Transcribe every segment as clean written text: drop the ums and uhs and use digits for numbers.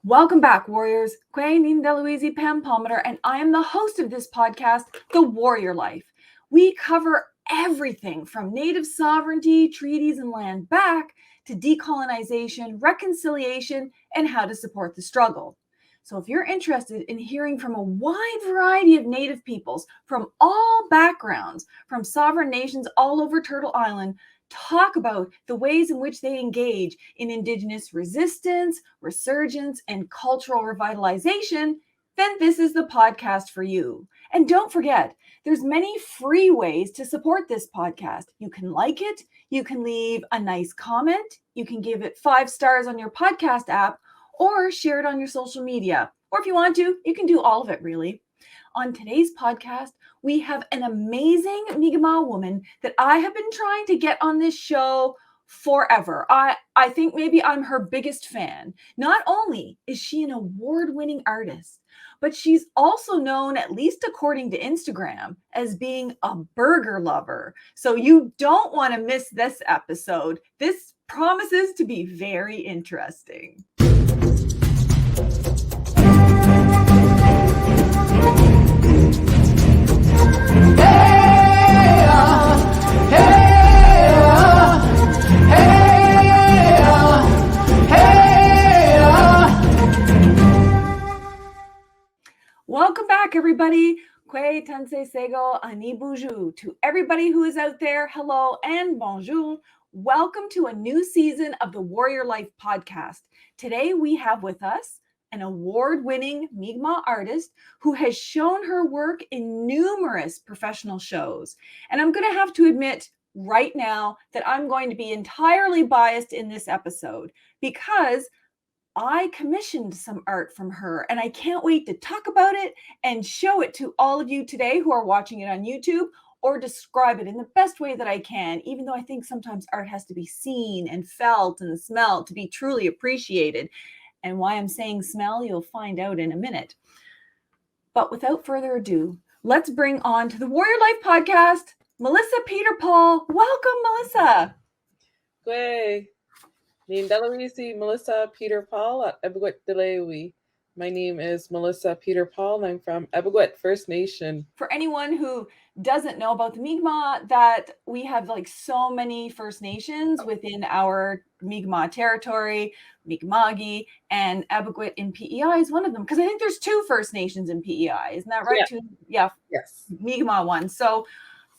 Welcome back, warriors. Queen Louise Pam Palmater, and I am the host of this podcast, The Warrior Life. We cover everything from native sovereignty, treaties, and land back to decolonization, reconciliation, and how to support the struggle. So, if you're interested in hearing from a wide variety of Native peoples from all backgrounds, from sovereign nations all over Turtle Island, talk about the ways in which they engage in Indigenous resistance, resurgence, and cultural revitalization, then this is the podcast for you. And don't forget, there's many free ways to support this podcast. You can like it, you can leave a nice comment, you can give it 5 stars on your podcast app, or share it on your social media. Or if you want to, you can do all of it, really. On today's podcast, we have an amazing Mi'kmaq woman that I have been trying to get on this show forever. I think maybe I'm her biggest fan. Not only is she an award-winning artist, but she's also known, at least according to Instagram, as being a burger lover. So you don't want to miss this episode. This promises to be very interesting. Welcome back, everybody. Kwe Tansei Sego Ani Buju. To everybody who is out there, hello and bonjour. Welcome to a new season of the Warrior Life podcast. Today we have with us an award-winning Mi'kmaq artist who has shown her work in numerous professional shows. And I'm going to have to admit right now that I'm going to be entirely biased in this episode because I commissioned some art from her, and I can't wait to talk about it and show it to all of you today who are watching it on YouTube, or describe it in the best way that I can, even though I think sometimes art has to be seen and felt and smelled to be truly appreciated. And why I'm saying smell, you'll find out in a minute. But without further ado, let's bring on to the Warrior Life podcast, Melissa Peter Paul. Welcome, Melissa. Gwe. Nindalawisi Melissa Peter Paul at Ebiguet Delewi. My name is Melissa Peter Paul, and I'm from Ebiguet First Nation. For anyone who doesn't know about the Mi'kmaq, that we have like so many First Nations within our Mi'kmaq territory, Mi'kma'ki, and Ebiguet in PEI is one of them. Because I think there's 2 First Nations in PEI. Isn't that right? Yeah. Yes. Mi'kmaq ones. So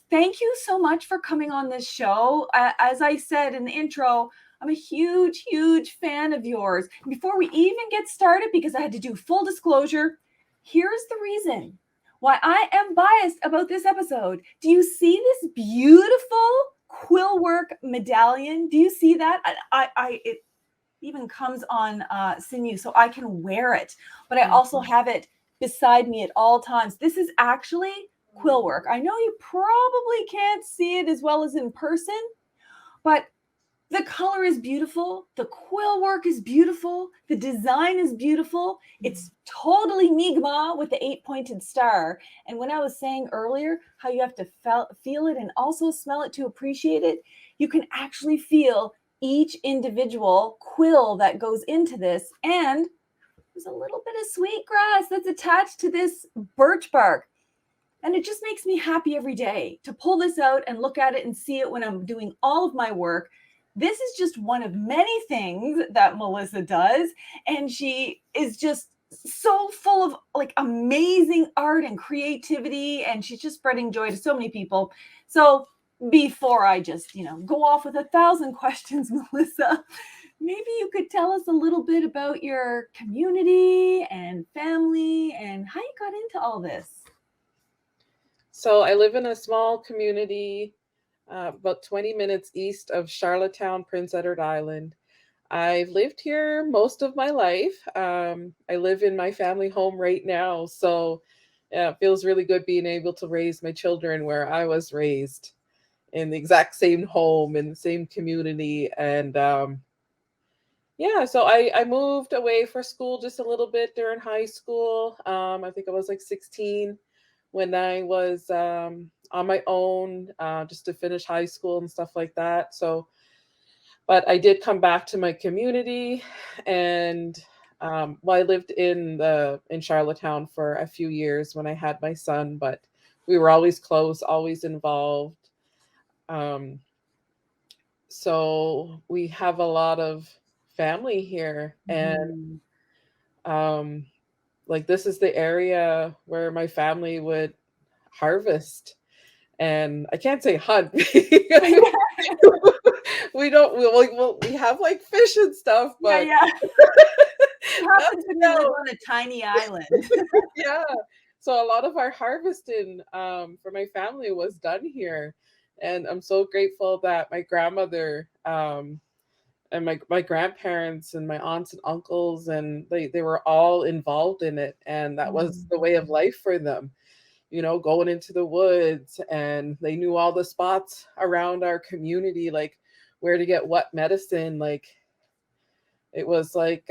thank you so much for coming on this show. As I said in the intro, I'm a huge, huge fan of yours. Before we even get started, because I had to do full disclosure, here's the reason why I am biased about this episode. Do you see this beautiful quill work medallion? Do you see that? It even comes on sinew, so I can wear it. But I also have it beside me at all times. This is actually quill work. I know you probably can't see it as well as in person, but the color is beautiful. The quill work is beautiful. The design is beautiful. It's totally Mi'kmaq with the 8-pointed star. And when I was saying earlier how you have to feel it and also smell it to appreciate it, you can actually feel each individual quill that goes into this. And there's a little bit of sweetgrass that's attached to this birch bark. And it just makes me happy every day to pull this out and look at it and see it when I'm doing all of my work. This is just one of many things that Melissa does. And she is just so full of like amazing art and creativity. And she's just spreading joy to so many people. So before I just, go off with 1,000 questions, Melissa, maybe you could tell us a little bit about your community and family and how you got into all this. So I live in a small community about 20 minutes east of Charlottetown, Prince Edward Island. I've lived here most of my life. I live in my family home right now, so it feels really good being able to raise my children where I was raised, in the exact same home, in the same community. And so I moved away for school just a little bit during high school. I think I was like 16 when I was on my own, just to finish high school and stuff like that. So, but I did come back to my community, and Well, I lived in Charlottetown for a few years when I had my son, but we were always close, always involved. Um, so we have a lot of family here, and Mhm. um, like this is the area where my family would harvest, and I can't say hunt because we don't we have like fish and stuff, Yeah, but yeah. What not happens when you live no. on a tiny island? Yeah. So a lot of our harvesting for my family was done here. And I'm so grateful that my grandmother and my grandparents and my aunts and uncles and they were all involved in it. And that was the way of Mhm. life for them, going into the woods, and they knew all the spots around our community, like where to get what medicine. Like it was like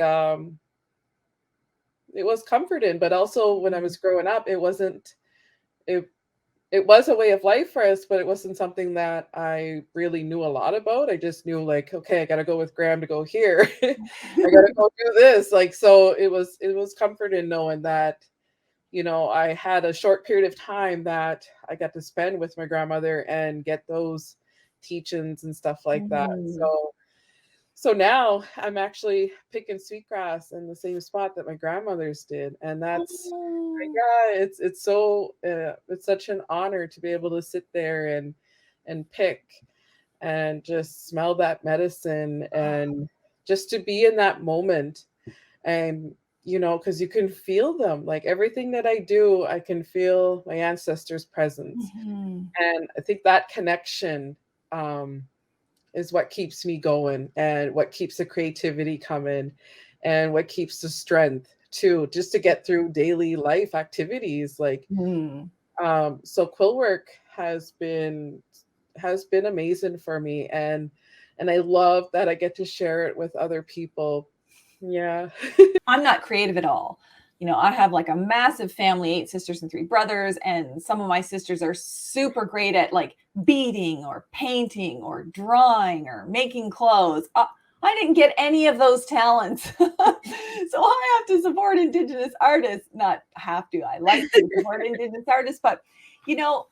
it was comforting, but also when I was growing up, it it was a way of life for us, but it wasn't something that I really knew a lot about. I just knew like, okay, I gotta go with Graham to go here. I gotta go do this. Like so it was comforting knowing that, I had a short period of time that I got to spend with my grandmother and get those teachings and stuff like that. Mhm. So now I'm actually picking sweetgrass in the same spot that my grandmothers did, and that's Oh. yeah, it's such an honor to be able to sit there and pick and just smell that medicine and just to be in that moment. And because you can feel them, like everything that I do, I can feel my ancestors' presence, Mhm. and I think that connection um is what keeps me going and what keeps the creativity coming and what keeps the strength too, just to get through daily life activities. Like Mhm. so quill work has been amazing for me, and I love that I get to share it with other people. Yeah. I'm not creative at all. I have like a massive family, 8 sisters and 3 brothers, and some of my sisters are super great at like beading or painting or drawing or making clothes. I didn't get any of those talents. So I have to support Indigenous artists. Not have to, I like to support Indigenous artists, but you know,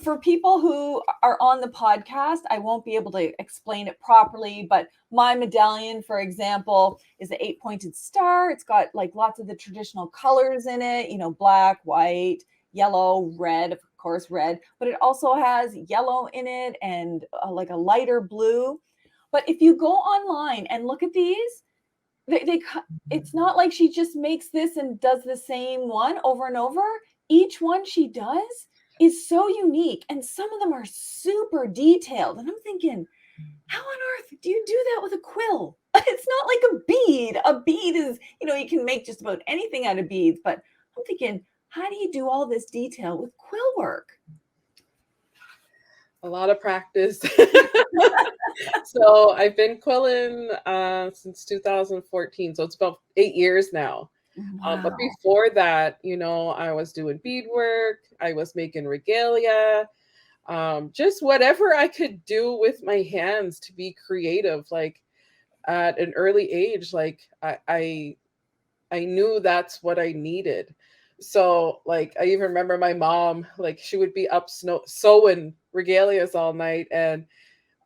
for people who are on the podcast, I won't be able to explain it properly, but my medallion, for example, is the 8-pointed star. It's got like lots of the traditional colors in it, black, white, yellow, red, of course, red, but it also has yellow in it and like a lighter blue. But if you go online and look at these, it's not like she just makes this and does the same one over and over. Each one she does is so unique, and some of them are super detailed. And I'm thinking, how on earth do you do that with a quill? It's not like a bead. A bead is, you can make just about anything out of beads, but I'm thinking, how do you do all this detail with quill work? A lot of practice. So I've been quilling since 2014, so it's about 8 years now. But Wow. before that, I was doing beadwork, I was making regalia, just whatever I could do with my hands to be creative. Like at an early age, like I knew that's what I needed. So like I even remember my mom, like she would be up sewing regalias all night, and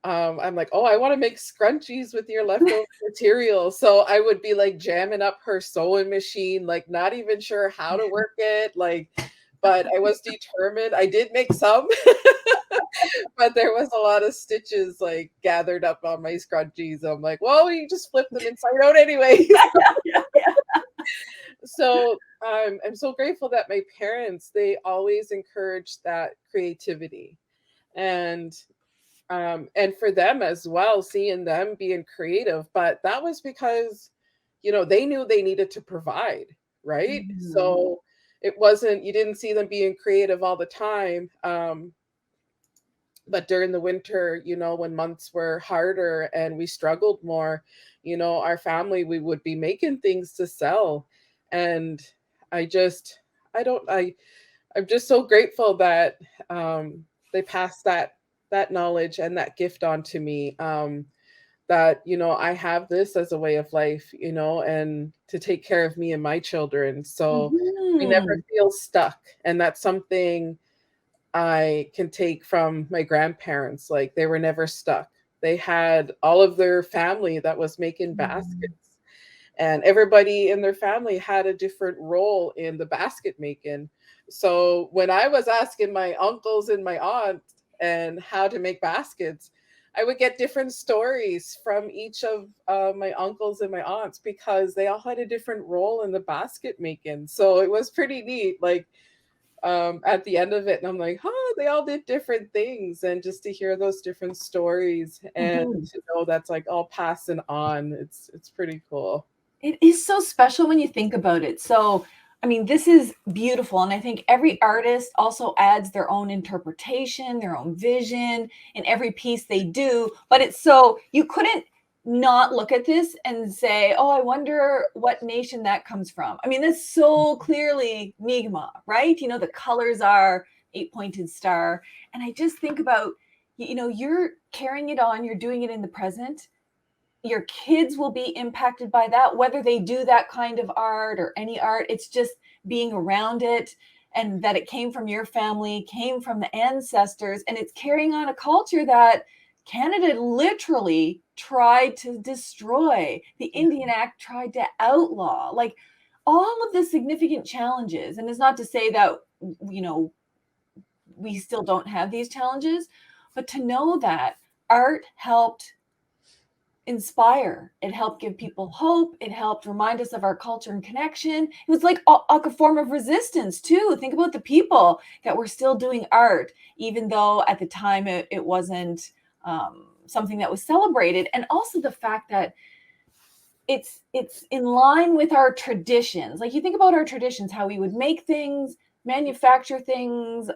I'm like, oh, I want to make scrunchies with your leftover material. So I would be like jamming up her sewing machine, like not even sure how to work it. Like, but I was determined. I did make some, but there was a lot of stitches like gathered up on my scrunchies. I'm like, well, you just flip them inside out anyways. Yeah, yeah. So I'm so grateful that my parents, they always encouraged that creativity. And for them as well, seeing them being creative, but that was because they knew they needed to provide, right? Mhm. So it wasn't, you didn't see them being creative all the time. But during the winter, when months were harder and we struggled more, our family, we would be making things to sell. And i just I don't I'm just so grateful that they passed that knowledge and that gift on to me. that, I have this as a way of life, and to take care of me and my children. So we never Mhm. feel stuck. And that's something I can take from my grandparents. Like, they were never stuck. They had all of their family that was making Mhm. baskets, and everybody in their family had a different role in the basket making. So when I was asking my uncles and my aunt and how to make baskets, I would get different stories from each of my uncles and my aunts, because they all had a different role in the basket making. So it was pretty neat. Like, at the end of it, and I'm like, huh, they all did different things. And just to hear those different stories and Mhm. to know that's like all passing on, it's pretty cool. It is so special when you think about it. So, I mean, this is beautiful. And I think every artist also adds their own interpretation, their own vision in every piece they do. But it's so you couldn't not look at this and say, oh, I wonder what nation that comes from. I mean, that's so clearly Mi'kmaq, right? You know, the colors are eight-pointed star. And I just think about, you're carrying it on, you're doing it in the present. Your kids will be impacted by that, whether they do that kind of art or any art. It's just being around it, and that it came from your family, came from the ancestors, and it's carrying on a culture that Canada literally tried to destroy. The Yeah. Indian Act tried to outlaw, like all of the significant challenges. And it's not to say that, you know, we still don't have these challenges, but to know that art helped inspire. It helped give people hope. It helped remind us of our culture and connection. It was like a form of resistance too. Think about the people that were still doing art, even though at the time it wasn't something that was celebrated. And also the fact that it's in line with our traditions. Like, you think about our traditions, how we would make things, manufacture things,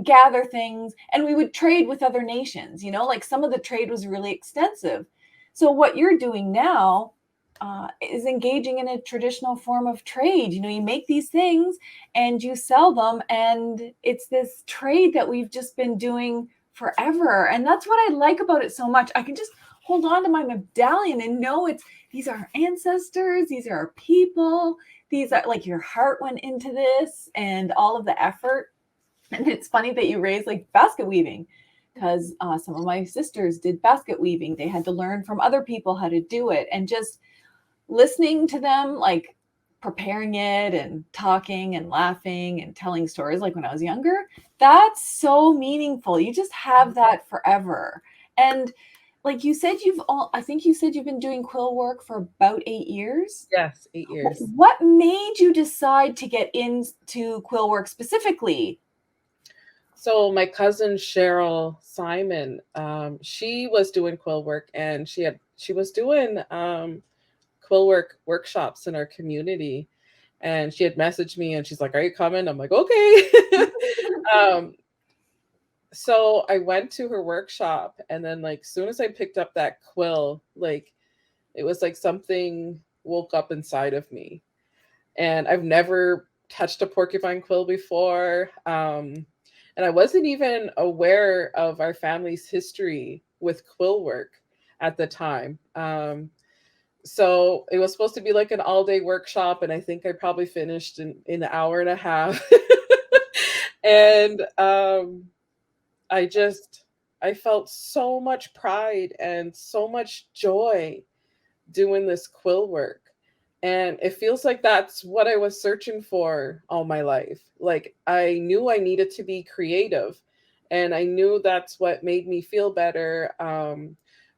gather things, and we would trade with other nations. Like, some of the trade was really extensive. So what you're doing now is engaging in a traditional form of trade. You make these things and you sell them, and it's this trade that we've just been doing forever. And that's what I like about it so much. I can just hold on to my medallion and know these are our ancestors, these are our people, these are, like, your heart went into this and all of the effort. And it's funny that you raised like basket weaving, because some of my sisters did basket weaving. They had to learn from other people how to do it, and just listening to them, like, preparing it and talking and laughing and telling stories like when I was younger, that's so meaningful. You just have that forever. And like you said, I think you said you've been doing quill work for about 8 years. Yes, 8 years. What made you decide to get into quill work specifically? So my cousin Cheryl Simon, she was doing quill work, and she was doing quill work workshops in our community, and she had messaged me, and she's like, "Are you coming?" I'm like, "Okay." um, so I went to her workshop, and then, like, soon as I picked up that quill, like, it was like something woke up inside of me, and I've never touched a porcupine quill before. And I wasn't even aware of our family's history with quill work at the time. So it was supposed to be like an all-day workshop, and I think I probably finished in an hour and a half. And I just I felt so much pride and so much joy doing this quill work. And it feels like that's what I was searching for all my life. Like, I knew I needed to be creative, and I knew that's what made me feel better.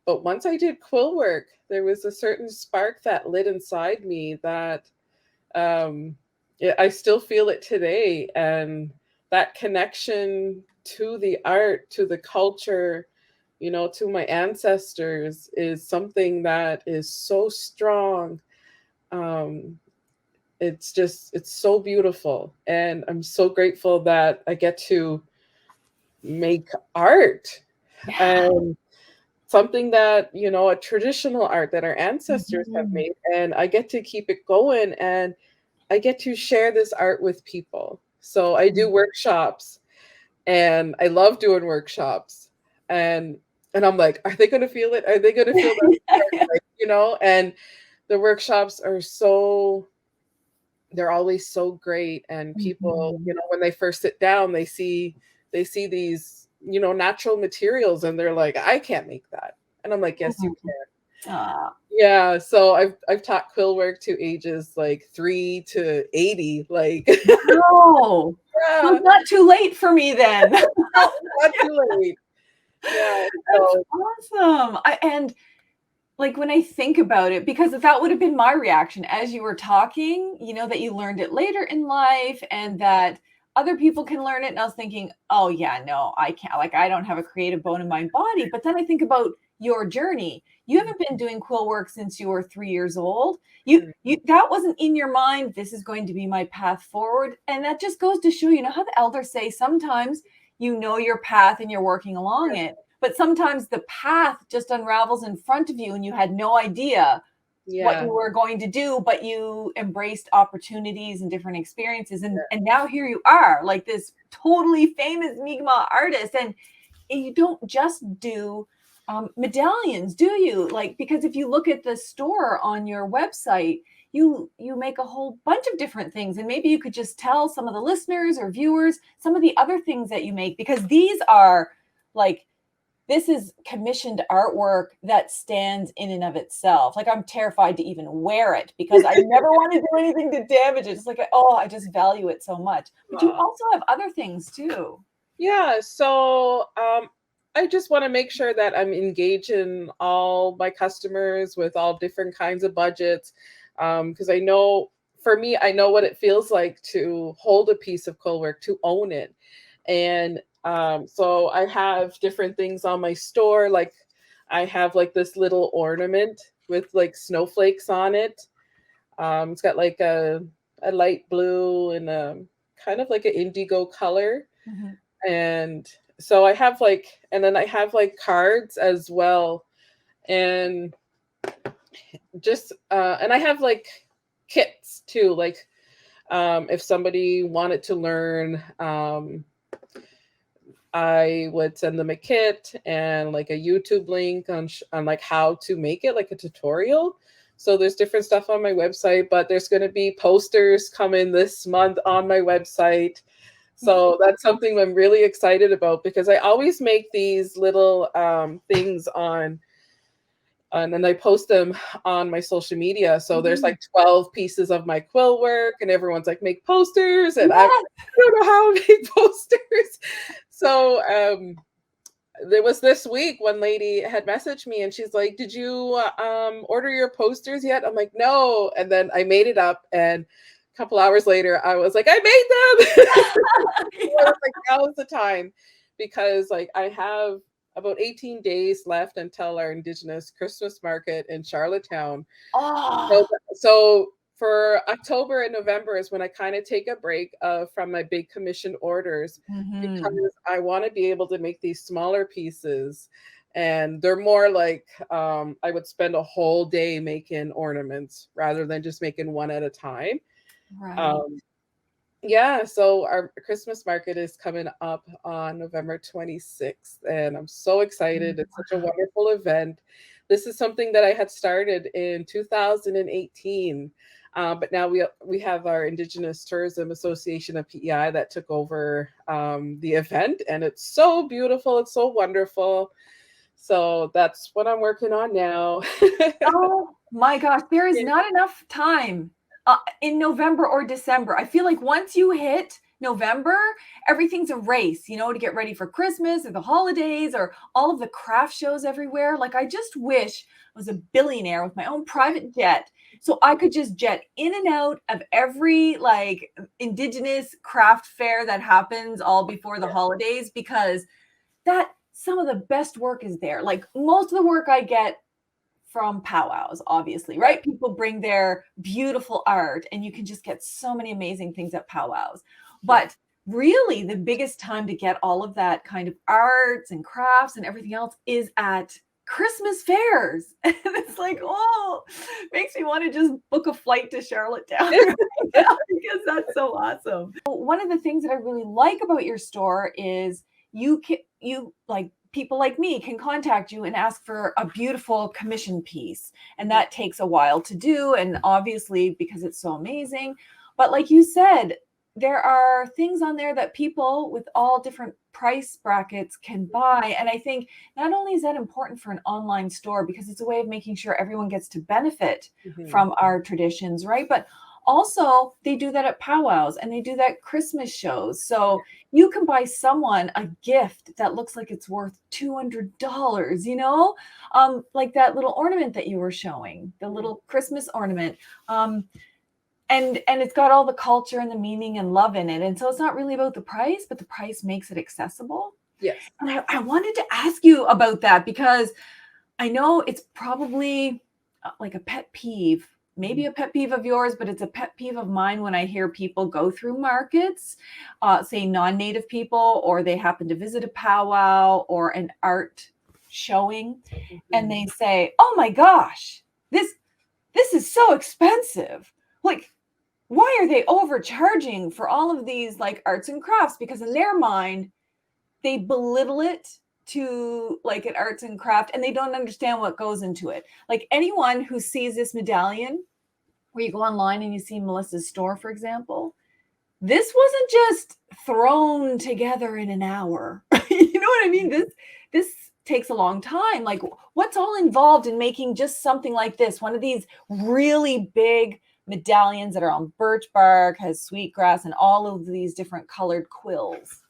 But once I did quill work, there was a certain spark that lit inside me that, um, yeah, I still feel it today. And that connection to the art, to the culture, to my ancestors, is something that is so strong. um it's so beautiful, and I'm so grateful that I get to make art, Yeah. and something that, a traditional art that our ancestors have Mhm. made, and I get to keep it going, and I get to share this art with people. So I do workshops, and I love doing workshops. And And I'm like, are they going to feel it? Are they going to feel that? Like, and the workshops are they're always so great. And people, Mhm. when they first sit down, they see these, natural materials and they're like, I can't make that. And I'm like, yes, you Mhm. can. Ah. Yeah. So I've taught quill work to ages like 3 to 80. Like, Wow. So yeah, it's not too late for me then. no, not too late. Yeah. That's So awesome. And like when I think about it, because that would have been my reaction as you were talking, that you learned it later in life and that other people can learn it. And I was thinking, oh, yeah, no, I can't. Like, I don't have a creative bone in my body. But then I think about your journey. You haven't been doing quill work since you were 3 years old. You that wasn't in your mind. This is going to be my path forward. And that just goes to show, how the elders say sometimes you know your path and you're working along it. But sometimes the path just unravels in front of you and you had no idea what you yeah. were going to do, but you embraced opportunities and different experiences. And now here you are, like this totally famous Mi'kmaq artist. And you don't just do medallions, do you? Like, because if you look at the store on your website, you make a whole bunch of different things. And maybe you could just tell some of the listeners or viewers some of the other things that you make, because these are like, this is commissioned artwork that stands in and of itself. Like, I'm terrified to even wear it because I never want to do anything to damage it. It's like, oh, I just value it so much. But you Aw. also have other things too. Yeah, so I just want to make sure that I'm engaging all my customers with all different kinds of budgets. Because I know for me, I know what it feels like to hold a piece of quill work, to own it. And so I have different things on my store. Like I have like this little ornament with like snowflakes on it. It's got like a light blue and kind of like an indigo color. Mhm. And so I have like, and then I have like cards as well. And and I have like kits too. Like, if somebody wanted to learn, I would send them a kit and like a YouTube link on like how to make it, like a tutorial. So there's different stuff on my website, but there's going to be posters coming this month on my website. So that's something I'm really excited about because I always make these little things and then I post them on my social media. So there's Mhm. like 12 pieces of my quill work, and everyone's like, make posters. And I Yes. don't know how to make posters. So there was this week one lady had messaged me and she's like, did you order your posters yet? I'm like, no. And then I made it up, and a couple hours later I was like, I made them. I was like, now's the time, because like I have about 18 days left until our Indigenous Christmas market in Charlottetown. So, Oh. so for October and November is when I kind of take a break from my big commission orders, because Mhm. I want to be able to make these smaller pieces. And they're more like, I would spend a whole day making ornaments rather than just making one at a time. Right. Um, yeah, so our Christmas market is coming up on November 26th, and I'm so excited. It's such a Wow. wonderful event. This is something that I had started in 2018, but now we have our Indigenous Tourism Association of PEI that took over the event, and it's so beautiful. It's so wonderful. So that's what I'm working on now. Oh my gosh, there is not enough time in November or December. I feel like once you hit November, everything's a race, to get ready for Christmas or the holidays or all of the craft shows everywhere. Like, I just wish I was a billionaire with my own private jet so I could just jet in and out of every like Indigenous craft fair that happens all before the holidays, because that some of the best work is there. Like, most of the work I get from powwows, obviously, right? People bring their beautiful art, and you can just get so many amazing things at powwows. Yeah. But really, the biggest time to get all of that kind of arts and crafts and everything else is at Christmas fairs. And it's like, oh, makes me want to just book a flight to Charlottetown right now because that's so awesome. One of the things that I really like about your store is you like people like me can contact you and ask for a beautiful commission piece. And that takes a while to do. And obviously, because it's so amazing. But like you said, there are things on there that people with all different price brackets can buy. And I think not only is that important for an online store, because it's a way of making sure everyone gets to benefit from our traditions, right? But also, they do that at powwows and they do that Christmas shows. So you can buy someone a gift that looks like it's worth $200, you know, like that little ornament that you were showing, the little Christmas ornament. And it's got all the culture and the meaning and love in it. And so it's not really about the price, but the price makes it accessible. Yes. And I wanted to ask you about that because I know it's probably like a pet peeve, maybe a pet peeve of yours, but it's a pet peeve of mine when I hear people go through markets, say non-native people, or they happen to visit a powwow or an art showing, and they say, "Oh my gosh, this is so expensive. Like, why are they overcharging for all of these like arts and crafts?" Because in their mind, they belittle it to like an arts and craft, and they don't understand what goes into it. Like anyone who sees this medallion, where you go online and you see Melissa's store, for example, this wasn't just thrown together in an hour. You know what I mean? This takes a long time. Like, what's all involved in making just something like this? One of these really big medallions that are on birch bark, has sweetgrass, and all of these different colored quills.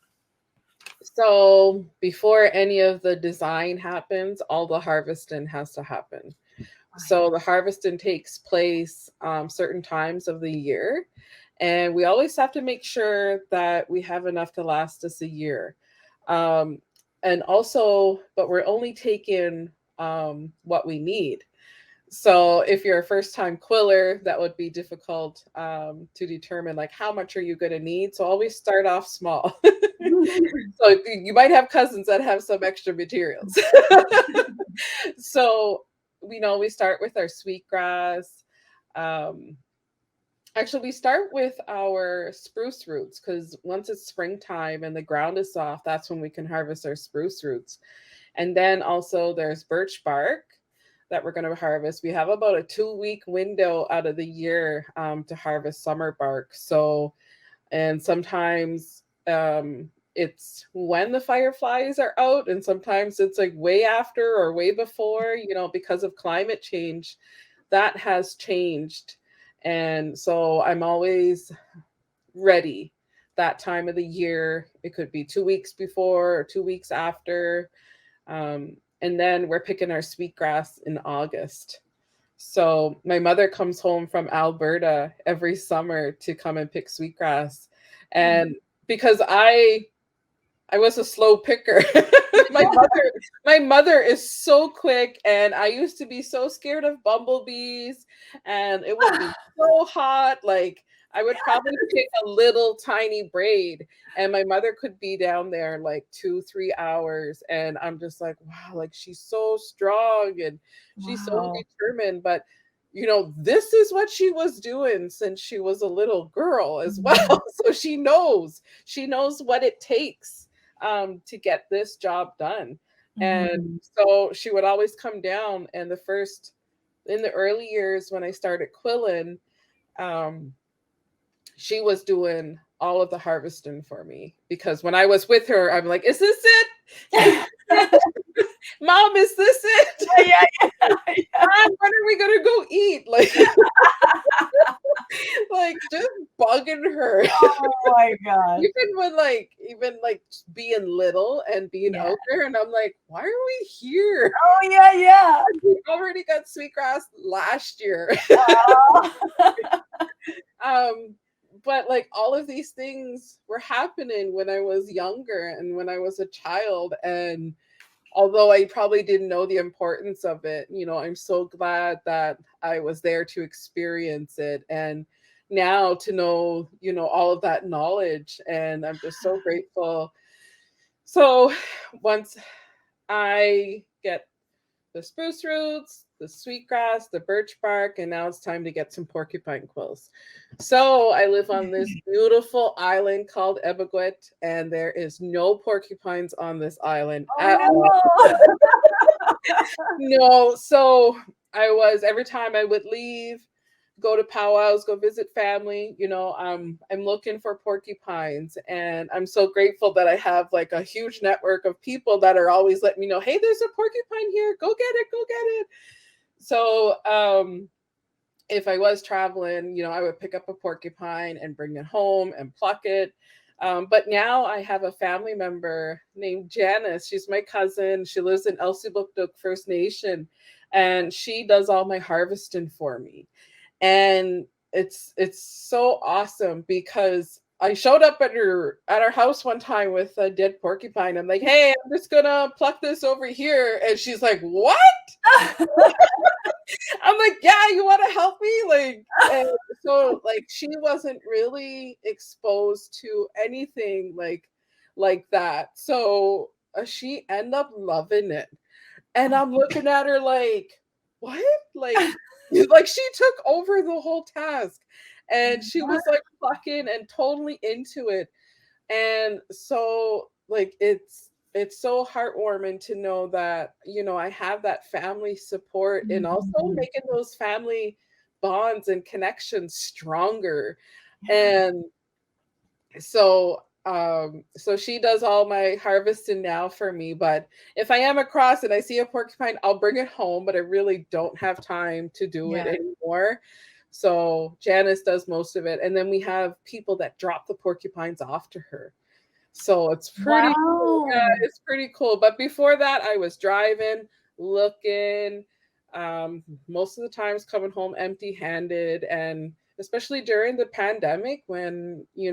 So before any of the design happens, all the harvesting has to happen. So the harvesting takes place certain times of the year. And we always have to make sure that we have enough to last us a year. And also, but we're only taking what we need. So if you're a first time quiller, that would be difficult to determine like how much are you going to need. So always start off small. So you might have cousins that have some extra materials. So we start with our sweetgrass. Actually, we start with our spruce roots because once it's springtime and the ground is soft, that's when we can harvest our spruce roots. And then also there's birch bark that we're going to harvest. We have about a 2-week window out of the year to harvest summer bark. So, and sometimes it's when the fireflies are out, and sometimes it's like way after or way before, because of climate change, that has changed. And so I'm always ready that time of the year. It could be 2 weeks before or 2 weeks after. And then we're picking our sweetgrass in August. So my mother comes home from Alberta every summer to come and pick sweetgrass. And because I was a slow picker. my mother is so quick, and I used to be so scared of bumblebees, and it would be so hot. Like I would probably pick a little tiny braid, and my mother could be down there like 2-3 hours, and I'm just like, wow, like she's so strong and she's so determined. But this is what she was doing since she was a little girl as well. So she knows what it takes to get this job done. And so she would always come down, and in the early years when I started quilling, she was doing all of the harvesting for me, because when I was with her, I'm like, is this it? Mom, is this it? Yeah. Mom, when are we gonna go eat? Like just bugging her. Oh my god. even being little and being out there, and I'm like, why are we here? Oh yeah. We already got sweetgrass last year. But like all of these things were happening when I was younger and when I was a child. And although I probably didn't know the importance of it, I'm so glad that I was there to experience it. And now to know, all of that knowledge. And I'm just so grateful. So once I get the spruce roots, the sweetgrass, the birch bark, and now it's time to get some porcupine quills. So I live on this beautiful island called Ebaguet, and there is no porcupines on this island at all. Oh No, so I was every time I would leave, go to powwows, go visit family, I'm looking for porcupines, and I'm so grateful that I have like a huge network of people that are always letting me know, hey, there's a porcupine here, go get it, go get it. So if I was traveling, I would pick up a porcupine and bring it home and pluck it. But now I have a family member named Janice. She's my cousin. She lives in Elsipogtog First Nation, and she does all my harvesting for me. And it's so awesome because I showed up at our house one time with a dead porcupine. I'm like, hey, I'm just gonna pluck this over here, and she's like, what? I'm like, yeah, you want to help me? Like, and so like she wasn't really exposed to anything like that. So she ended up loving it. And I'm looking at her like, what? Like, like she took over the whole task. And she was like plucking and totally into it. And so like it's so heartwarming to know that I have that family support, and also making those family bonds and connections stronger. And so she does all my harvesting now for me, but if I am across and I see a porcupine, I'll bring it home, but I really don't have time to do it anymore. So Janice does most of it, and then we have people that drop the porcupines off to her. So it's pretty cool. Yeah, it's pretty cool. But before that, I was driving, looking, most of the times coming home empty-handed. And especially during the pandemic when, we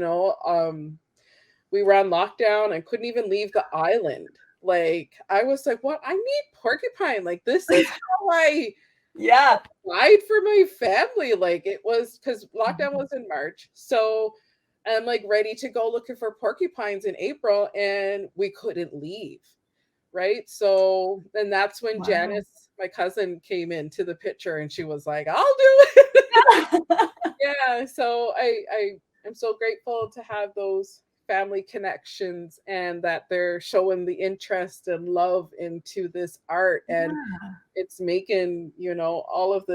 were on lockdown and couldn't even leave the island. Like, I was like, what? I need porcupine. Like, this is how I provide for my family. Like, it was because lockdown was in March. So I'm like ready to go looking for porcupines in April, and we couldn't leave. Right. So then that's when Janice, my cousin, came into the picture, and she was like, I'll do it. Yeah. So I'm so grateful to have those family connections, and that they're showing the interest and love into this art. And it's making, all of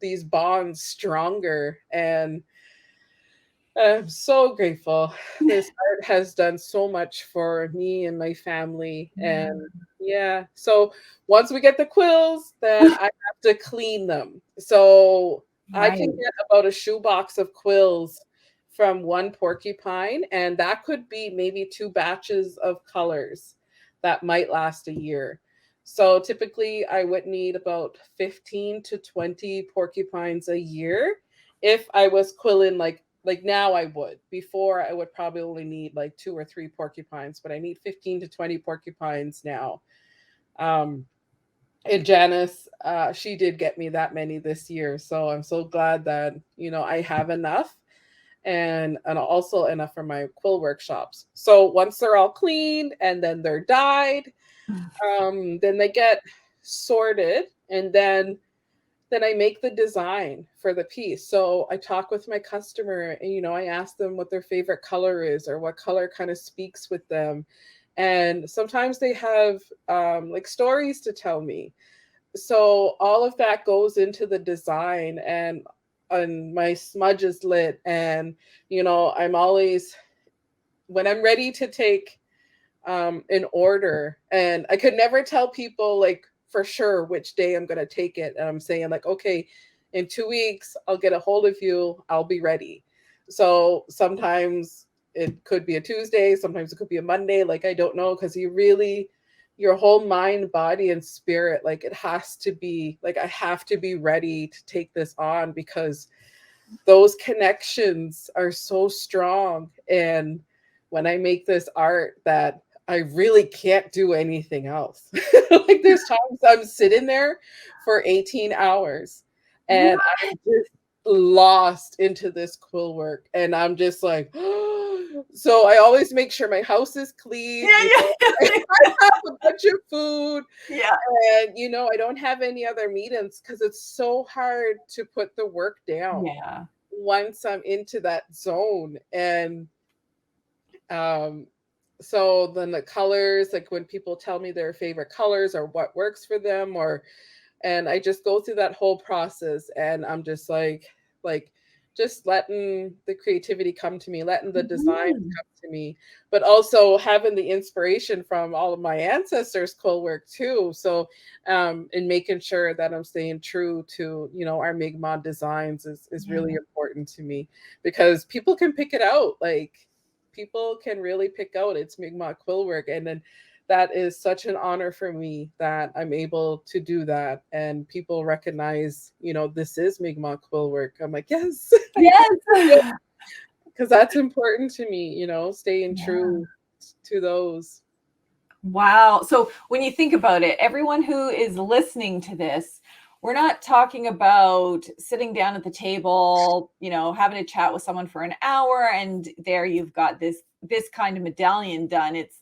these bonds stronger. And I'm so grateful. This art has done so much for me and my family. And yeah, so once we get the quills, then I have to clean them. So I can get about a shoebox of quills from one porcupine, and that could be maybe 2 batches of colors that might last a year. So typically I would need about 15 to 20 porcupines a year if I was quilling like now I would. Before I would probably only need like 2 or 3 porcupines, but I need 15 to 20 porcupines now. And Janice, she did get me that many this year. So I'm so glad that, I have enough, and also enough for my quill workshops. So once they're all cleaned and then they're dyed, then they get sorted, and then I make the design for the piece. So I talk with my customer, and I ask them what their favorite color is, or what color kind of speaks with them. And sometimes they have like stories to tell me. So all of that goes into the design, and my smudge is lit. And I'm always, when I'm ready to take an order, and I could never tell people like for sure which day I'm going to take it. And I'm saying like, okay, in 2 weeks, I'll get a hold of you. I'll be ready. So sometimes it could be a Tuesday. Sometimes it could be a Monday. Like, I don't know. Cause your whole mind, body, and spirit, like it has to be like, I have to be ready to take this on, because those connections are so strong. And when I make this art, that I really can't do anything else. Like, there's times I'm sitting there for 18 hours and I'm just lost into this quill work. And I'm just like, So I always make sure my house is clean. Yeah, yeah. I have a bunch of food, Yeah. and I don't have any other meetings because it's so hard to put the work down Yeah. once I'm into that zone. And um, so then the colors, like when people tell me their favorite colors or what works for them, and I just go through that whole process, and I'm just like just letting the creativity come to me, letting the design Mhm. come to me, but also having the inspiration from all of my ancestors' quill work too. So and making sure that I'm staying true to, our Mi'kmaq designs is really Yeah. important to me, because people can pick it out. Like, people can really pick out it's Mi'kmaq quill work. And then that is such an honor for me that I'm able to do that, and people recognize, this is Mi'kmaq quill work. I'm like, yes, Yes. because that's important to me, staying Yeah. true to those. Wow. So when you think about it, everyone who is listening to this, we're not talking about sitting down at the table, having a chat with someone for an hour and there you've got this kind of medallion done. It's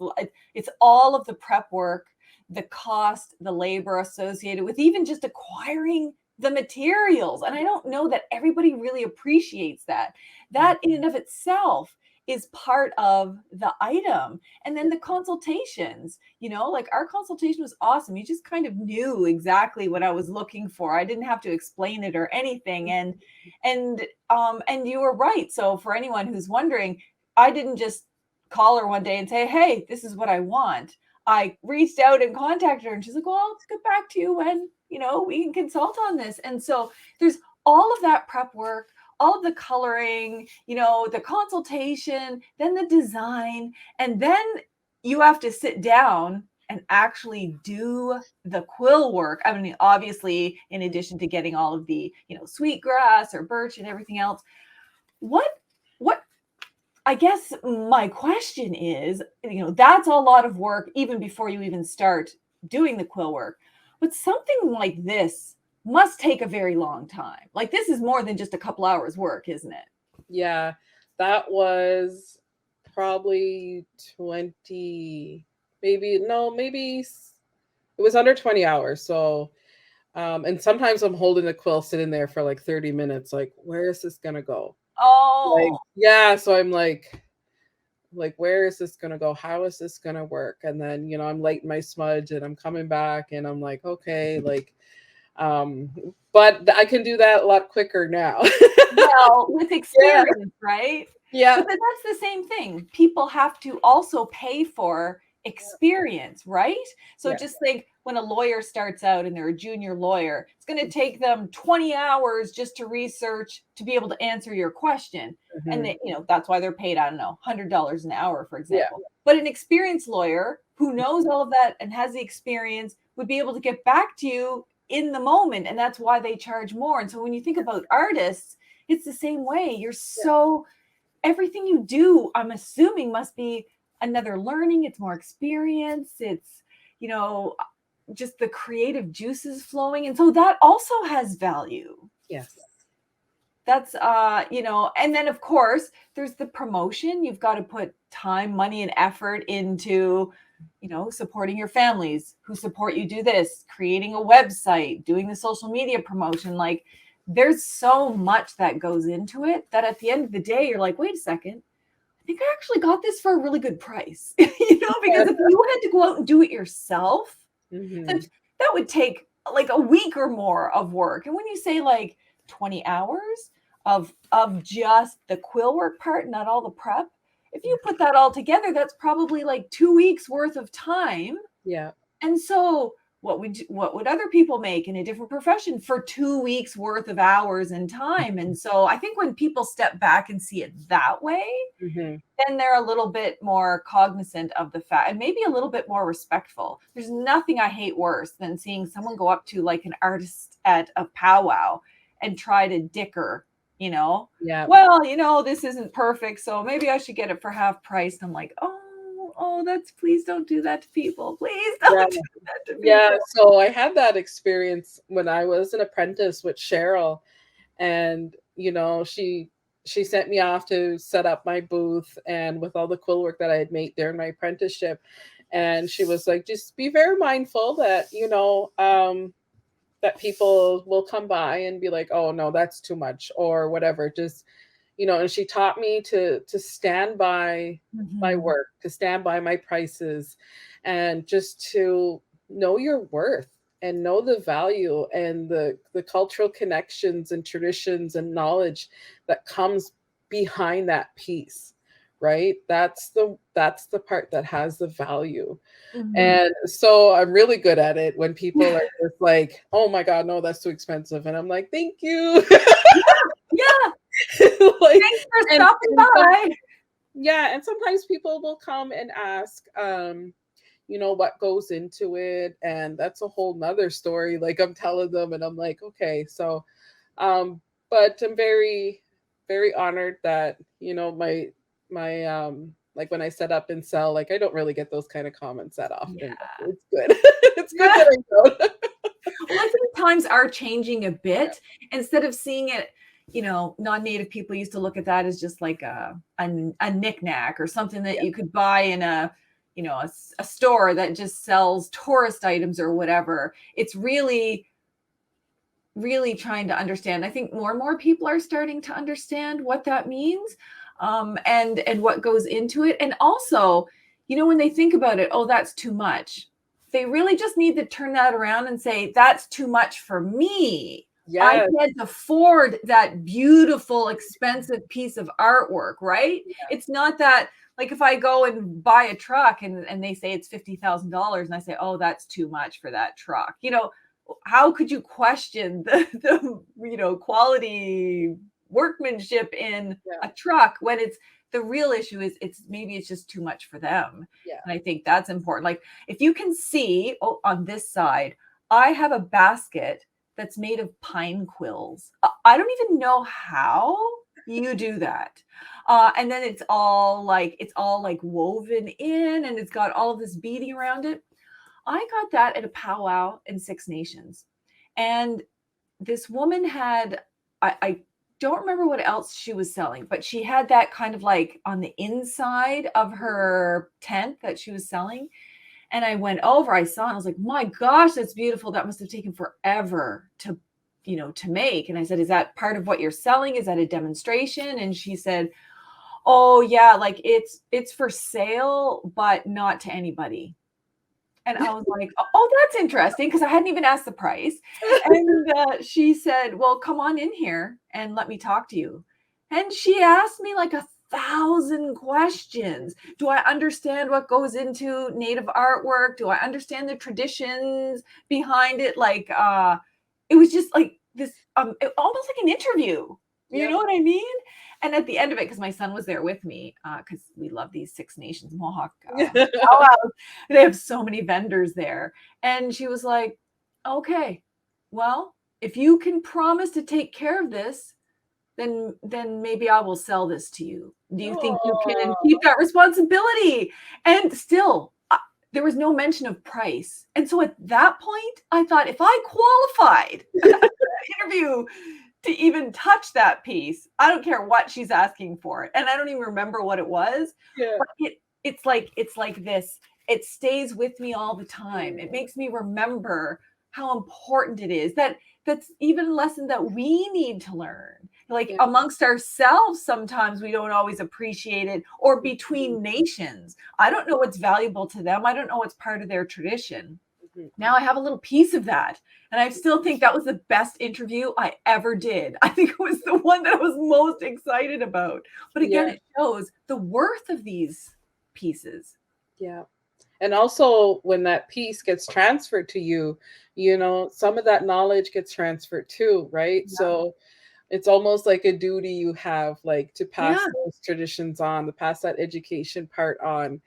all of the prep work, the cost, the labor associated with even just acquiring the materials. And I don't know that everybody really appreciates that. That in and of itself is part of the item. And then the consultations, like our consultation was awesome. You just kind of knew exactly what I was looking for. I didn't have to explain it or anything. And you were right. So for anyone who's wondering, I didn't just call her one day and say, hey, this is what I want. I reached out and contacted her, and she's like, well, I'll get back to you when, we can consult on this. And so there's all of that prep work, all of the coloring, the consultation, then the design, and then you have to sit down and actually do the quill work. I mean, obviously, in addition to getting all of the, sweetgrass or birch and everything else, what I guess my question is, that's a lot of work even before you even start doing the quill work. But something like this must take a very long time. Like, this is more than just a couple hours work, isn't it? Yeah, that was probably 20, maybe, no, maybe it was under 20 hours. So and sometimes I'm holding the quill sitting there for like 30 minutes, like, where is this gonna go? Like, Oh, yeah, so I'm like, where is this gonna go? How is this gonna work? And then, I'm lighting my smudge and I'm coming back and I'm like, okay, like, um, but I can do that a lot quicker now. well, with Yeah, experience, right? yeah, But then that's the same thing. People have to also pay for experience, right? So yeah. just think, when a lawyer starts out and they're a junior lawyer, it's going to take them 20 hours just to research to be able to answer your question. And Mhm. that's why they're paid, I don't know, $100 an hour, for Yeah, example. But an experienced lawyer who knows all of that and has the experience would be able to get back to you in the moment. And that's why they charge more. And so when you think about artists, it's the same way. yeah, Everything you do, I'm assuming, must be another learning. It's more experience. It's, you know, just the creative juices flowing. And so that also has value. yes. That's, and then of course, there's the promotion. You've got to put time, money, and effort into, supporting your families who support you do this, creating a website, doing the social media promotion. Like, there's so much that goes into it that at the end of the day, you're like, wait a second, I think I actually got this for a really good price. Because if you had to go out and do it yourself, that Mhm. that would take like a week or more of work. And when you say like 20 hours of just the quill work part, not all the prep, if you put that all together, that's probably like 2 weeks worth of time. Yeah, And so what would other people make in a different profession for 2 weeks worth of hours and time? And so I think when people step back and see it that way, mhm. then they're a little bit more cognizant of the fact, and maybe a little bit more respectful. There's nothing I hate worse than seeing someone go up to like an artist at a powwow and try to dicker, you know, Yeah, well, this isn't perfect, so maybe I should get it for half price. And I'm like, oh, that's, please don't do that to people. Please yeah, don't do that to yeah. people. So I had that experience when I was an apprentice with Cheryl, and she sent me off to set up my booth and with all the quill work that I had made during my apprenticeship. And she was like, just be very mindful that, that people will come by and be like, oh no, that's too much or whatever. Just, and she taught me to stand by my Mhm. work, to stand by my prices, and just to know your worth and know the value and the cultural connections and traditions and knowledge that comes behind that piece, right? That's the part that has the value. Mhm. And so I'm really good at it when people are just like, oh my God, no, that's too expensive. And I'm like, thank you. Yeah, Like, thanks for and, stopping and by. yeah, and sometimes people will come and ask, what goes into it. And that's a whole nother story. Like I'm telling them and I'm like, okay, so but I'm very, very honored that, my like when I set up and sell, like I don't really get those kind of comments that often. Yeah. It's good. It's good Yeah. that I don't. Well, I think times are changing a Yeah. bit. Instead of seeing it, non-native people used to look at that as just like a knickknack or something that Yeah. you could buy in a store that just sells tourist items or whatever. It's really, really trying to understand. I think more and more people are starting to understand what that means, and what goes into it. And also, when they think about it, oh, that's too much. They really just need to turn that around and say, that's too much for me. I Yes. can't afford that beautiful, expensive piece of artwork, right? It's not that, like, if I go and buy a truck and they say it's $50,000 and I say, oh, that's too much for that truck. How could you question the quality workmanship in Yeah. a truck when the real issue is it's just too much for them. Yeah. And I think that's important. Like, if you can see, on this side, I have a basket that's made of pine quills. I don't even know how you do that. And then it's all like woven in, and it's got all of this beading around it. I got that at a powwow in Six Nations. And this woman had, I don't remember what else she was selling, but she had that kind of like on the inside of her tent that she was selling. And I went over, I saw, and I was like, my gosh, that's beautiful. That must have taken forever to make. And I said, is that part of what you're selling? Is that a demonstration? And she said, oh yeah, like it's for sale, but not to anybody. And I was like, oh, that's interesting, because I hadn't even asked the price. And she said, well, come on in here and let me talk to you. And she asked me like 1,000 questions. Do I understand what goes into Native artwork? Do I understand the traditions behind it? Like, it was just like this, almost like an interview. You Yeah. know what I mean? And at the end of it, because my son was there with me, because we love these Six Nations Mohawk powwows. They have so many vendors there. And she was like, okay, well, if you can promise to take care of this, then maybe I will sell this to you. Do you think you can keep Oh, that responsibility? And still, there was no mention of price. And so at that point, I thought, if I qualified interview to even touch that piece, I don't care what she's asking for it. And I don't even remember what it was, yeah. but it's like this. It stays with me all the time. It Mm. makes me remember how important it is. That's even a lesson that we need to learn. Like, Yeah. amongst ourselves, sometimes we don't always appreciate it, or between nations. I don't know what's valuable to them. I don't know what's part of their tradition. Mhm. Now I have a little piece of that. And I still think that was the best interview I ever did. I think it was the one that I was most excited about. But again, Yeah. it shows the worth of these pieces. Yeah. And also when that piece gets transferred to you, some of that knowledge gets transferred too, right? Yeah. So it's almost like a duty you have, like to Yeah. pass those traditions on, to pass that education part on.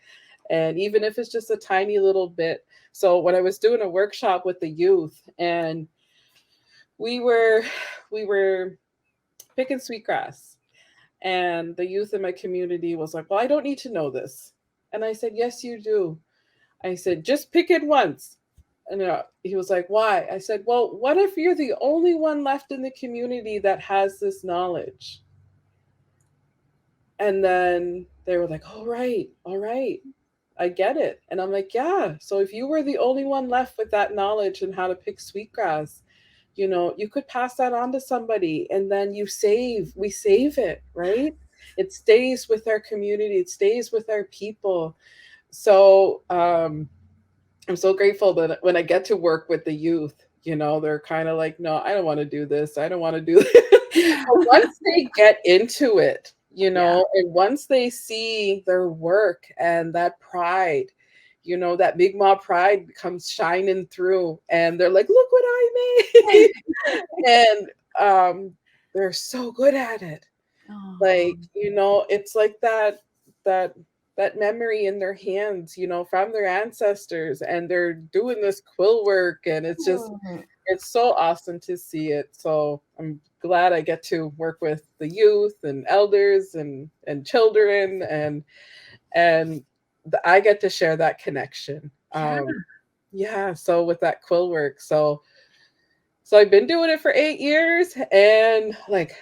And even if it's just a tiny little bit. So when I was doing a workshop with the youth, and we were we were picking sweetgrass, and the youth in my community was like, well, I don't need to know this. And I said, yes, you do. I said, just pick it once. And he was like, why? I said, well, what if you're the only one left in the community that has this knowledge? And then they were like, all right, I get it. And I'm like, yeah. So if you were the only one left with that knowledge and how to pick sweetgrass, you could pass that on to somebody, and then we save it, right? It stays with our community, it stays with our people. So I'm so grateful that when I get to work with the youth, they're kind of like, no, I don't want to do this. I don't want to do this. But once they get into it, Yeah. and once they see their work and that pride, that Mi'kmaq pride comes shining through, and they're like, look what I made. And they're so good at it. Oh, Like, it's like that that memory in their hands, from their ancestors, and they're doing this quill work, and it's so awesome to see it. So I'm glad I get to work with the youth and elders and children, and I get to share that connection. yeah. Yeah, so with that quill work. So I've been doing it for 8 years, and like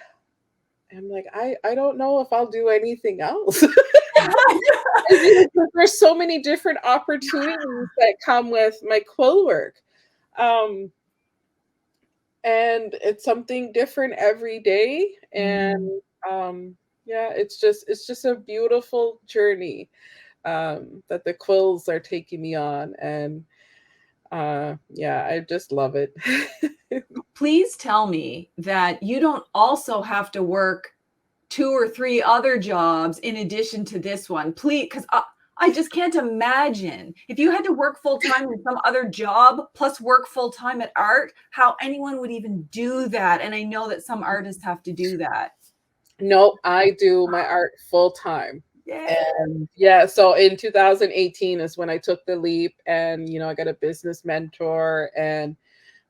I'm like, I don't know if I'll do anything else. There's so many different opportunities that come with my quill work. Um, and it's something different every day. Mm. And yeah, it's just a beautiful journey that the quills are taking me on. And yeah, I just love it. Please tell me that you don't also have to work 2 or 3 other jobs in addition to this one, please, because I just can't imagine if you had to work full time in some other job plus work full time at art, how anyone would even do that. And I know that some artists have to do that. No, I do my art full time. Yeah. And yeah, so in 2018 is when I took the leap, and I got a business mentor and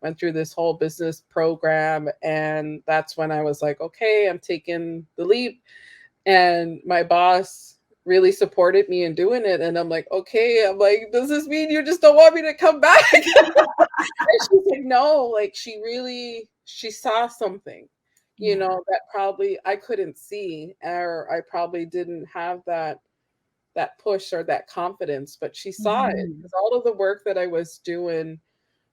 went through this whole business program, and that's when I was like, okay, I'm taking the leap. And my boss really supported me in doing it, and I'm like, okay, I'm like, does this mean you just don't want me to come back? And she's like, no, like she saw something, Yeah. that probably I couldn't see, or I probably didn't have that push or that confidence, but she saw it Mhm. because all of the work that I was doing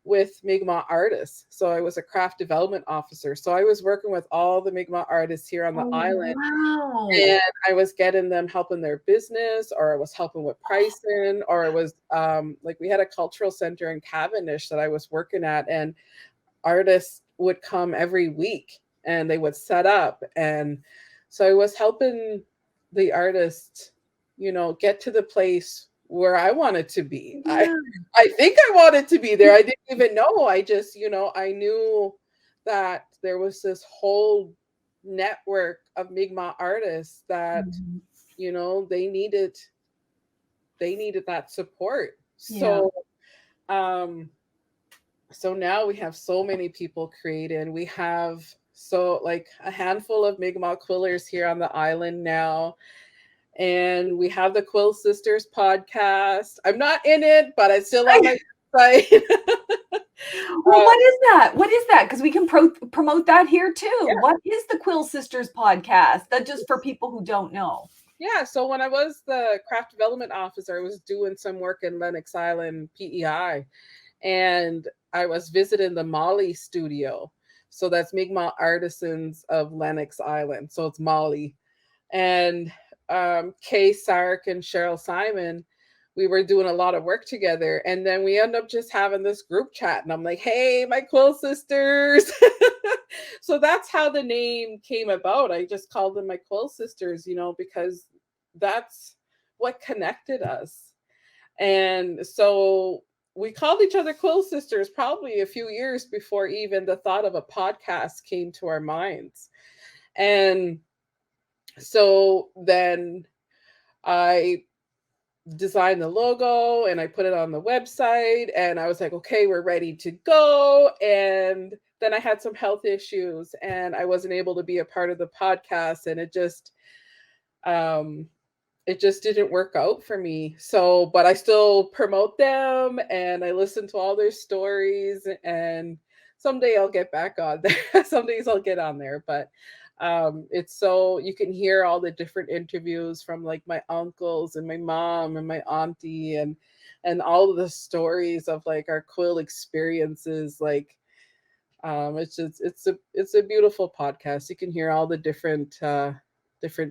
with Mi'kmaq artists. So I was a craft development officer. So I was working with all the Mi'kmaq artists here on the Oh, island, wow. and I was getting them helping their business, or I was helping with pricing, or I was like we had a cultural center in Cavendish that I was working at, and artists would come every week and they would set up. And so I was helping the artists, get to the place where I wanted to be. I Yeah. I think I wanted to be there. I didn't even know. I just, I knew that there was this whole network of Mi'kmaq artists that, Mhm. they needed that support. Yeah. Um so now we have so many people creating. We have so like a handful of Mi'kmaq quillers here on the island now. And we have the Quill Sisters podcast. I'm not in it, but it's still on my website. Well, uh, what is that? What is that? Because we can promote that here too. yeah. What is the Quill Sisters podcast? That just for people who don't know. Yeah, so when I was the craft development officer, I was doing some work in Lennox Island, PEI, and I was visiting the Molly studio. So that's Mi'kmaq Artisans of Lennox Island. So it's Molly. And Kay Sark and Cheryl Simon, we were doing a lot of work together. And then we end up just having this group chat. And I'm like, hey, my Quill sisters. So that's how the name came about. I just called them my Quill sisters, because that's what connected us. And so we called each other Quill sisters probably a few years before even the thought of a podcast came to our minds. And so then I designed the logo and I put it on the website, and I was like, okay, we're ready to go. And then I had some health issues and I wasn't able to be a part of the podcast, and um it just didn't work out for me. So, but I still promote them and I listen to all their stories, and someday I'll get back on there. Some days I'll get on there, but It's so you can hear all the different interviews from like my uncles and my mom and my auntie and all of the stories of like our quill experiences. Like it's just it's a beautiful podcast. You can hear all the different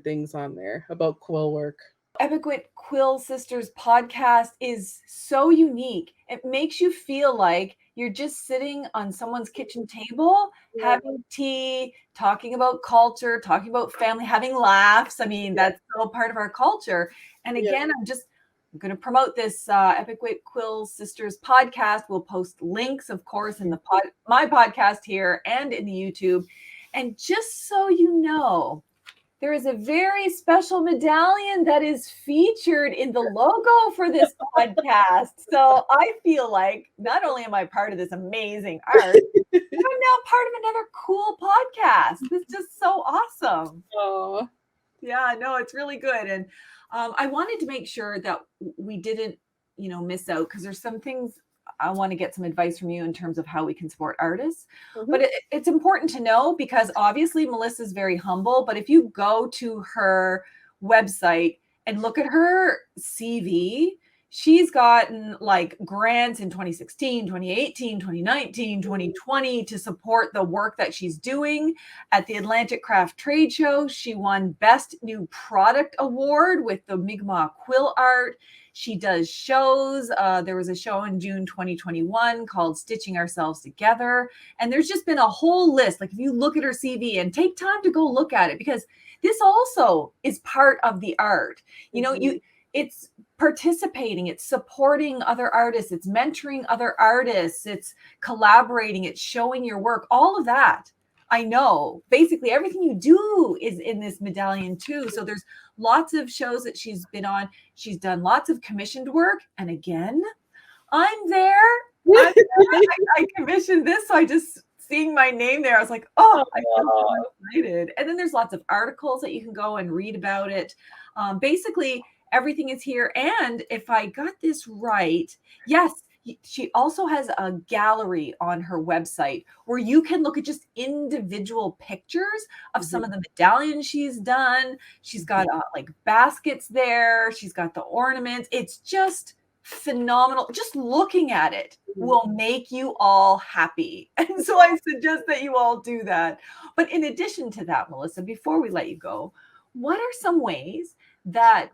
things on there about quill work. Epic Quill Sisters podcast is so unique. It makes you feel like you're just sitting on someone's kitchen table, Yeah, having tea, talking about culture, talking about family, having laughs. I mean, yeah, that's all part of our culture. And yeah. again, I'm going to promote this Epic Quill Sisters podcast. We'll post links, of course, in the my podcast here and in the YouTube. And just so you know, there is a very special medallion that is featured in the logo for this podcast. So I feel like not only am I part of this amazing art, but I'm now part of another cool podcast. It's just so awesome. Oh, Yeah, no, it's really good. And I wanted to make sure that we didn't, miss out, because there's some things I want to get some advice from you in terms of how we can support artists. mhm, But it's important to know, because obviously Melissa's very humble. But if you go to her website and look at her CV, she's gotten like grants in 2016, 2018, 2019, 2020 to support the work that she's doing. At the Atlantic Craft Trade Show, she won Best New Product Award with the Mi'kmaq quill art. She does shows. There was a show in June 2021 called Stitching Ourselves Together. And there's just been a whole list. Like if you look at her CV and take time to go look at it, because this also is part of the art. mhm, It's participating, it's supporting other artists, it's mentoring other artists, it's collaborating, it's showing your work, all of that. I know basically everything you do is in this medallion too. So there's lots of shows that she's been on. She's done lots of commissioned work. And again, I'm there. I'm there. I commissioned this. So I just seeing my name there, I was like, oh, I feel so excited. And then there's lots of articles that you can go and read about it. Basically, everything is here. And if I got this right, yes, she also has a gallery on her website where you can look at just individual pictures of some mhm, of the medallions she's done. She's got like baskets there. She's got the ornaments. It's just phenomenal. Just looking at it mhm. will make you all happy. And so I suggest that you all do that. But in addition to that, Melissa, before we let you go, what are some ways that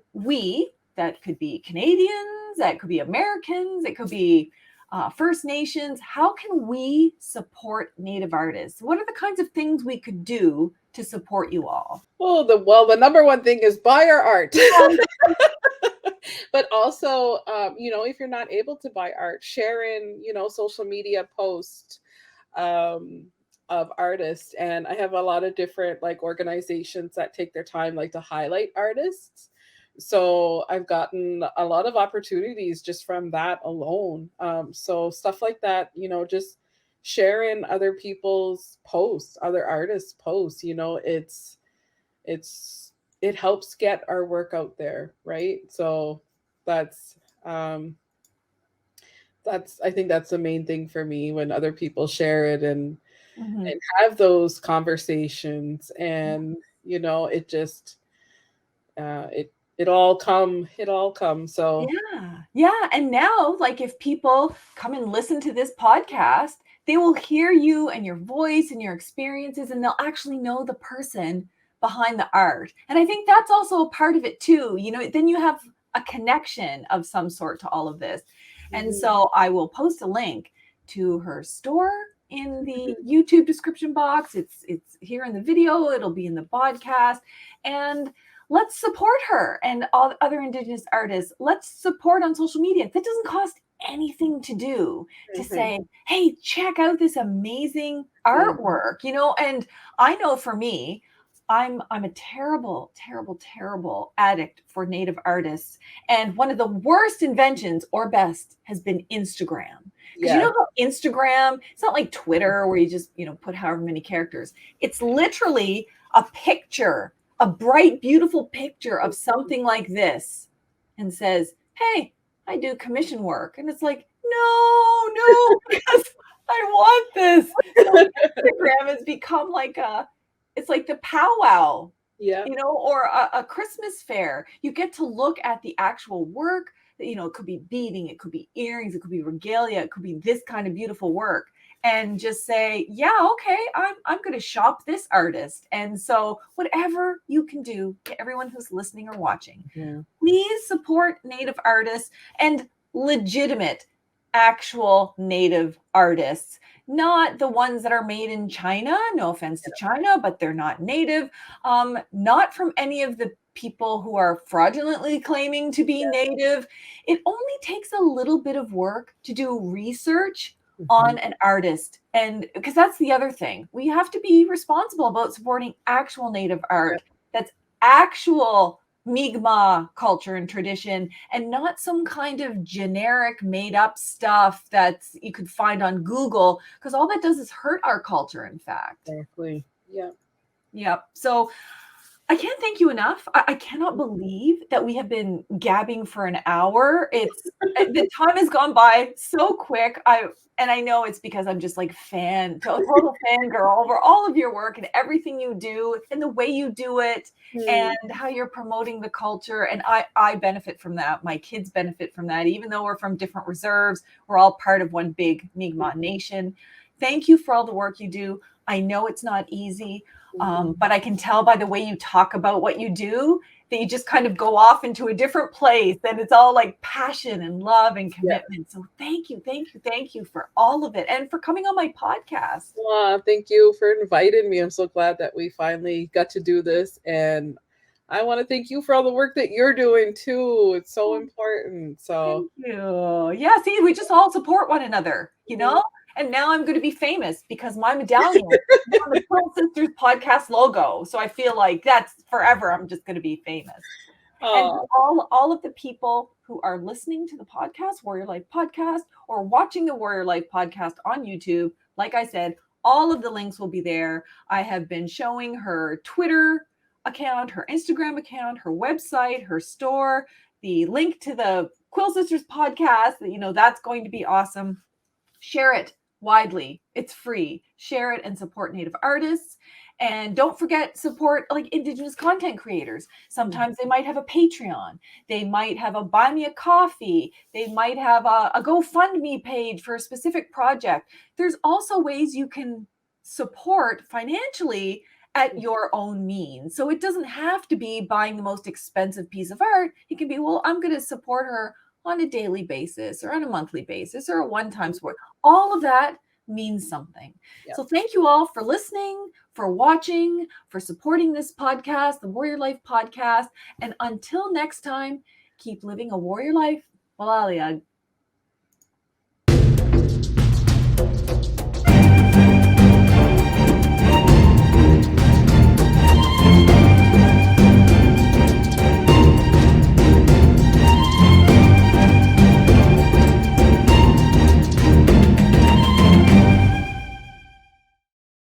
that could be Canadians, that could be Americans, it could be First Nations, how can we support Native artists? What are the kinds of things we could do to support you all? Oh, the number one thing is buy our art. But also, if you're not able to buy art, share in, social media posts um, of artists. And I have a lot of different like organizations that take their time like to highlight artists. So I've gotten a lot of opportunities just from that alone. So stuff like that, just sharing other people's posts, other artists' posts, it's it helps get our work out there, right? So that's um I think that's the main thing for me when other people share it Mhm. and have those conversations. And it just it all comes. So Yeah. Yeah. And now, like, if people come and listen to this podcast, they will hear you and your voice and your experiences, and they'll actually know the person behind the art. And I think that's also a part of it, too. Then you have a connection of some sort to all of this. And mhm, so I will post a link to her store in the YouTube description box. It's here in the video, it'll be in the podcast. And let's support her and all other Indigenous artists. Let's support on social media. That doesn't cost anything to do, to mhm, say, hey, check out this amazing mhm, artwork, and I know for me, I'm a terrible, terrible, terrible addict for Native artists. And one of the worst inventions, or best, has been Instagram. Because yeah, how Instagram, it's not like Twitter where you just, put however many characters. It's literally a picture, a bright, beautiful picture of something like this, and says, hey, I do commission work. And it's like, no, because I want this. So Instagram has become like It's like the powwow, Yeah. or a Christmas fair. You get to look at the actual work. It could be beading, it could be earrings, it could be regalia, it could be this kind of beautiful work, and just say, yeah, okay, I'm going to shop this artist. And so whatever you can do, to everyone who's listening or watching, please support Native artists and legitimate, actual Native artists, not the ones that are made in China. No offense to China, but they're not Native. Not from any of the people who are fraudulently claiming to be Native. It only takes a little bit of work to do research on an artist. And because that's the other thing, we have to be responsible about supporting actual Native art that's actual Mi'kmaq culture and tradition, and not some kind of generic made up stuff that you could find on Google, because all that does is hurt our culture, in fact. Exactly. Yeah. Yep. So I can't thank you enough. I cannot believe that we have been gabbing for an hour. The time has gone by so quick. I know it's because I'm just like total fangirl over all of your work and everything you do and the way you do it and how you're promoting the culture. And I benefit from that. My kids benefit from that. Even though we're from different reserves, we're all part of one big Mi'kmaq nation. Thank you for all the work you do. I know it's not easy. But I can tell by the way you talk about what you do that you just kind of go off into a different place, and it's all like passion and love and commitment. So thank you for all of it, and for coming on my podcast. Thank you for inviting me. I'm so glad that we finally got to do this, and I want to thank you for all the work that you're doing too. It's so important. So thank you. Yeah, see, we just all support one another, And now I'm going to be famous because my medallion is on the Pearl Sisters podcast logo. So I feel like that's forever. I'm just going to be famous. And all of the people who are listening to the podcast, Warrior Life Podcast, or watching the Warrior Life Podcast on YouTube, like I said, all of the links will be there. I have been showing her Twitter account, her Instagram account, her website, her store, the link to the Quill Sisters podcast. That's going to be awesome. Share it widely. It's free. Share it and support Native artists. And don't forget, support like Indigenous content creators. Sometimes they might have a Patreon. They might have a Buy Me a Coffee. They might have a GoFundMe page for a specific project. There's also ways you can support financially at your own means. So it doesn't have to be buying the most expensive piece of art. It can be, well, I'm going to support her on a daily basis or on a monthly basis or a one-time support. All of that means something. Yep. So thank you all for listening, for watching, for supporting this podcast, the Warrior Life Podcast. And until next time, keep living a warrior life. Walalia.